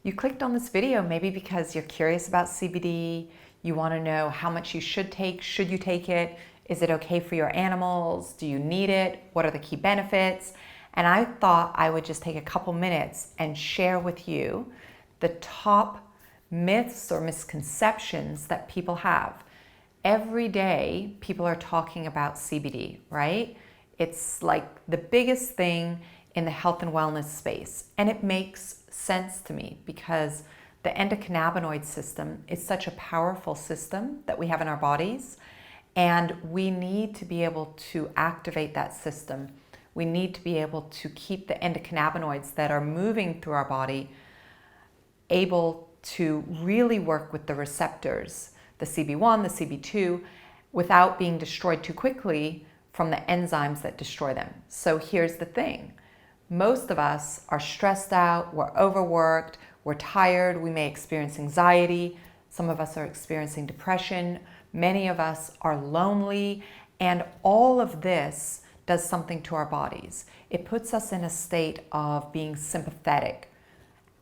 You clicked on this video maybe because you're curious about CBD, you want to know how much you should take, should you take it, is it okay for your animals, do you need it, what are the key benefits? And I thought I would just take a couple minutes and share with you the top myths or misconceptions that people have. Every day people are talking about CBD, right? It's like the biggest thing in the health and wellness space. And it makes sense to me because the endocannabinoid system is such a powerful system that we have in our bodies, and we need to be able to activate that system. We need to be able to keep the endocannabinoids that are moving through our body able to really work with the receptors, the CB1, the CB2, without being destroyed too quickly from the enzymes that destroy them. So here's the thing. Most of us are stressed out, we're overworked, we're tired, we may experience anxiety, some of us are experiencing depression, many of us are lonely, and all of this does something to our bodies. It puts us in a state of being sympathetic,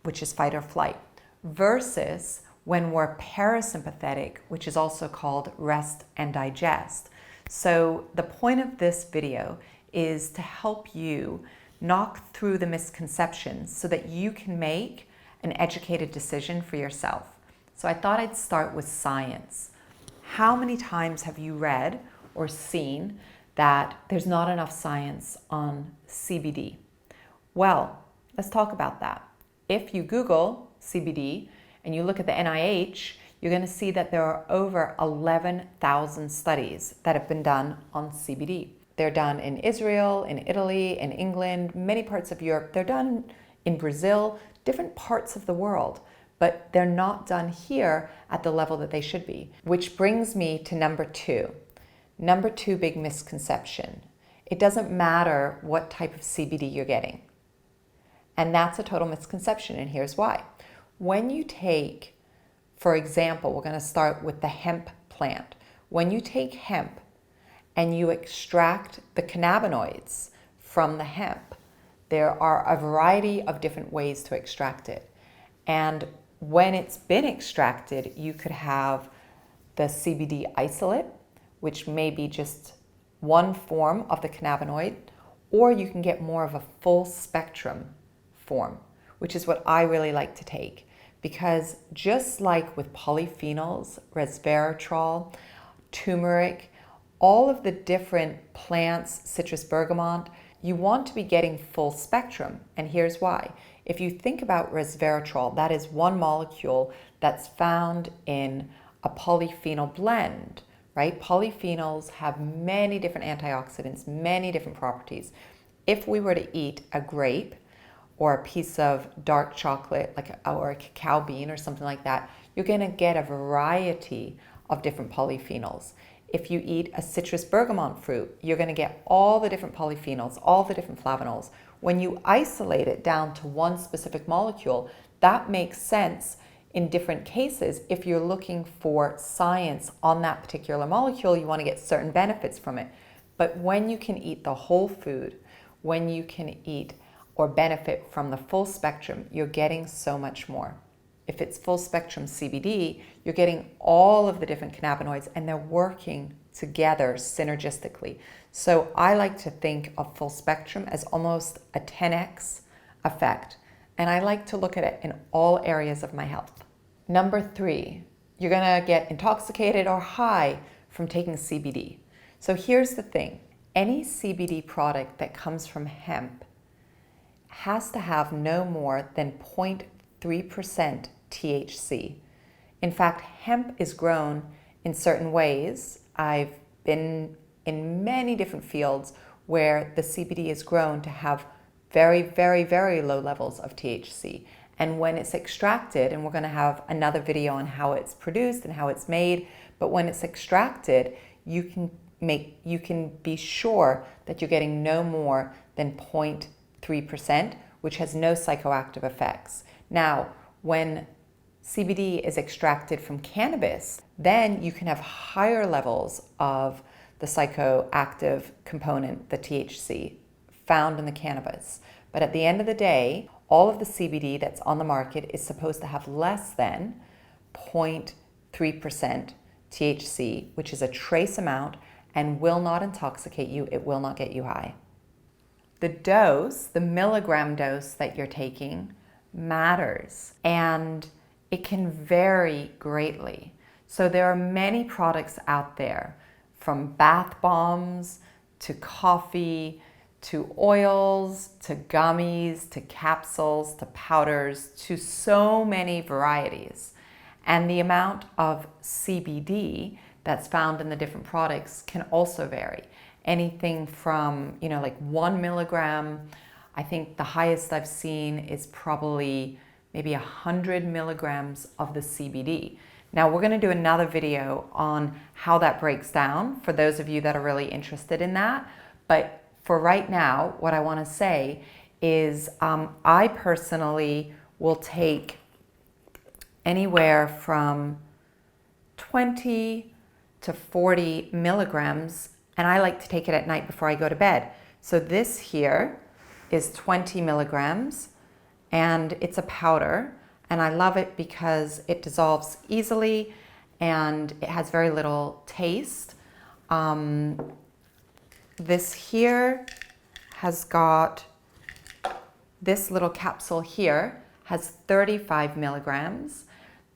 which is fight or flight, versus when we're parasympathetic, which is also called rest and digest. So the point of this video is to help you knock through the misconceptions so that you can make an educated decision for yourself. So I thought I'd start with science. How many times have you read or seen that there's not enough science on CBD? Well, let's talk about that. If you Google CBD and you look at the NIH, you're going to see that there are over 11,000 studies that have been done on CBD. They're done in Israel, in Italy, in England, many parts of Europe. They're done in Brazil, different parts of the world, but they're not done here at the level that they should be. Which brings me to number two. Number two big misconception. It doesn't matter what type of CBD you're getting. And that's a total misconception, and here's why. When you take, for example, we're going to start with the hemp plant. When you take hemp and you extract the cannabinoids from the hemp, there are a variety of different ways to extract it. And when it's been extracted, you could have the CBD isolate, which may be just one form of the cannabinoid, or you can get more of a full spectrum form, which is what I really like to take. Because just like with polyphenols, resveratrol, turmeric, all of the different plants, citrus bergamot, you want to be getting full spectrum. And here's why. If you think about resveratrol, that is one molecule that's found in a polyphenol blend, right? Polyphenols have many different antioxidants, many different properties. If we were to eat a grape or a piece of dark chocolate, or a cacao bean or something like that, you're gonna get a variety of different polyphenols. If you eat a citrus bergamot fruit, you're gonna get all the different polyphenols, all the different flavonols. When you isolate it down to one specific molecule, that makes sense in different cases. If you're looking for science on that particular molecule, you wanna get certain benefits from it. But when you can eat the whole food, when you can eat or benefit from the full spectrum, you're getting so much more. If it's full spectrum CBD, you're getting all of the different cannabinoids and they're working together synergistically. So I like to think of full spectrum as almost a 10x effect. And I like to look at it in all areas of my health. Number three, you're gonna get intoxicated or high from taking CBD. So here's the thing. Any CBD product that comes from hemp has to have no more than 0.3% THC. In fact, hemp is grown in certain ways. I've been in many different fields where the CBD is grown to have very, very, very low levels of THC. And when it's extracted, and we're going to have another video on how it's produced and how it's made, but when it's extracted, you can be sure that you're getting no more than 0.3%, which has no psychoactive effects. Now, when CBD is extracted from cannabis, then you can have higher levels of the psychoactive component, the THC, found in the cannabis. But at the end of the day, all of the CBD that's on the market is supposed to have less than 0.3% THC, which is a trace amount and will not intoxicate you. It will not get you high. The dose, the milligram dose that you're taking matters, and it can vary greatly. So there are many products out there, from bath bombs to coffee to oils to gummies to capsules to powders to so many varieties. And the amount of CBD that's found in the different products can also vary. Anything from, like 1 milligram, I think the highest I've seen is probably maybe 100 milligrams of the CBD. Now we're going to do another video on how that breaks down for those of you that are really interested in that. But for right now, what I want to say is I personally will take anywhere from 20 to 40 milligrams, and I like to take it at night before I go to bed. So this here is 20 milligrams, and it's a powder, and I love it because it dissolves easily and it has very little taste. This here has got, this little capsule here has 35 milligrams.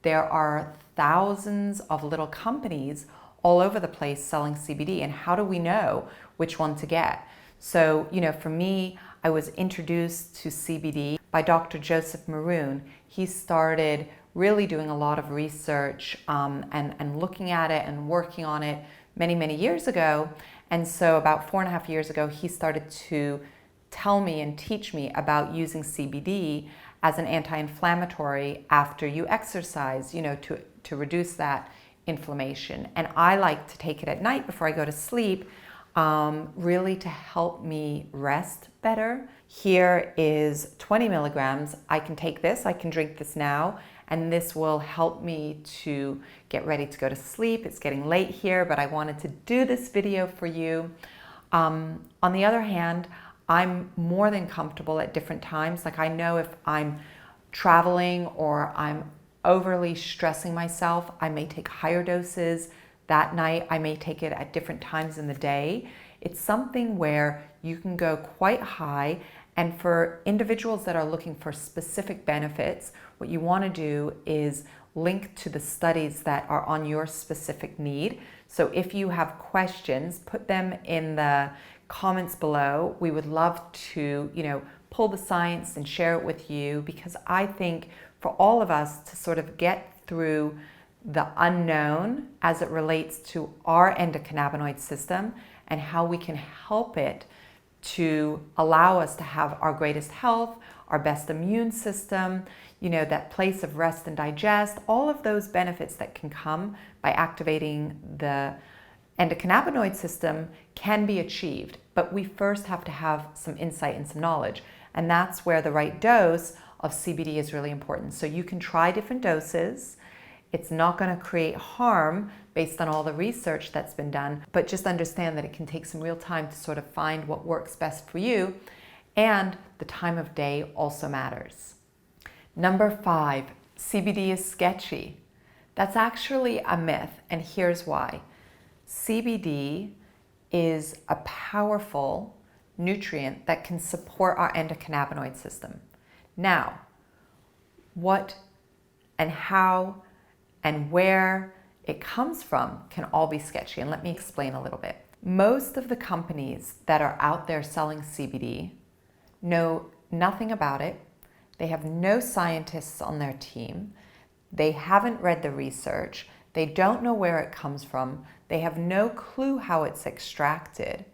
There are thousands of little companies all over the place selling CBD, and how do we know which one to get? So, for me, I was introduced to CBD by Dr. Joseph Maroon. He started really doing a lot of research and looking at it and working on it many, many years ago. And so about 4.5 years ago, he started to tell me and teach me about using CBD as an anti-inflammatory after you exercise, to reduce that inflammation. And I like to take it at night before I go to sleep, really to help me rest better. Here is 20 milligrams. I can take this, I can drink this now, and this will help me to get ready to go to sleep. It's getting late here, but I wanted to do this video for you. On the other hand, I'm more than comfortable at different times. Like, I know if I'm traveling or I'm overly stressing myself, I may take higher doses that night. I may take it at different times in the day. It's something where you can go quite high, and for individuals that are looking for specific benefits, what you want to do is link to the studies that are on your specific need. So if you have questions, put them in the comments below. We would love to, pull the science and share it with you, because I think for all of us to sort of get through the unknown as it relates to our endocannabinoid system and how we can help it to allow us to have our greatest health, our best immune system, that place of rest and digest, all of those benefits that can come by activating the endocannabinoid system can be achieved. But we first have to have some insight and some knowledge. And that's where the right dose of CBD is really important. So you can try different doses. It's not going to create harm based on all the research that's been done, but just understand that it can take some real time to sort of find what works best for you, and the time of day also matters. Number 5, CBD is sketchy. That's actually a myth, and here's why. CBD is a powerful nutrient that can support our endocannabinoid system. Now, what and how and where it comes from can all be sketchy, and let me explain a little bit. Most of the companies that are out there selling CBD know nothing about it. They have no scientists on their team. They haven't read the research. They don't know where it comes from. They have no clue how it's extracted.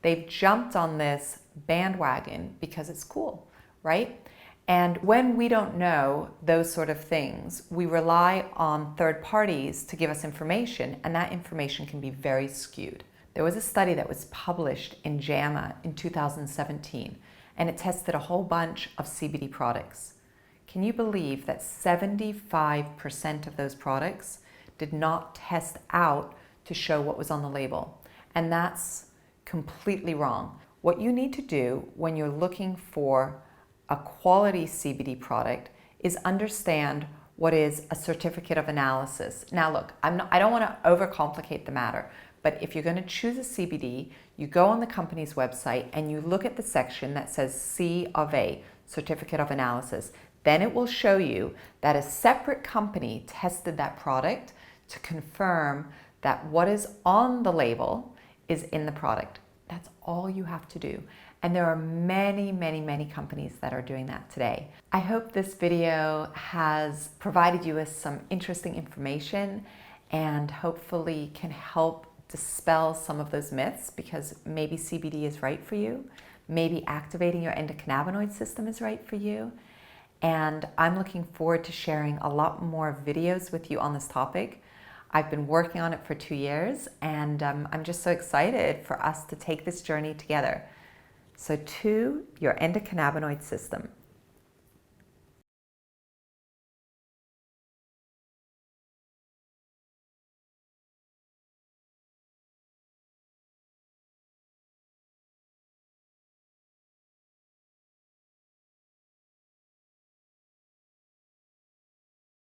They've jumped on this bandwagon because it's cool, right? And when we don't know those sort of things, we rely on third parties to give us information, and that information can be very skewed. There was a study that was published in JAMA in 2017, and it tested a whole bunch of CBD products. Can you believe that 75% of those products did not test out to show what was on the label? And that's completely wrong. What you need to do when you're looking for a quality CBD product is understand what is a certificate of analysis. Now look, I don't want to overcomplicate the matter, but if you're going to choose a CBD, you go on the company's website and you look at the section that says C of A, certificate of analysis. Then it will show you that a separate company tested that product to confirm that what is on the label is in the product. That's all you have to do. And there are many, many, many companies that are doing that today. I hope this video has provided you with some interesting information and hopefully can help dispel some of those myths, because maybe CBD is right for you. Maybe activating your endocannabinoid system is right for you. And I'm looking forward to sharing a lot more videos with you on this topic. I've been working on it for 2 years, and I'm just so excited for us to take this journey together. So to your endocannabinoid system.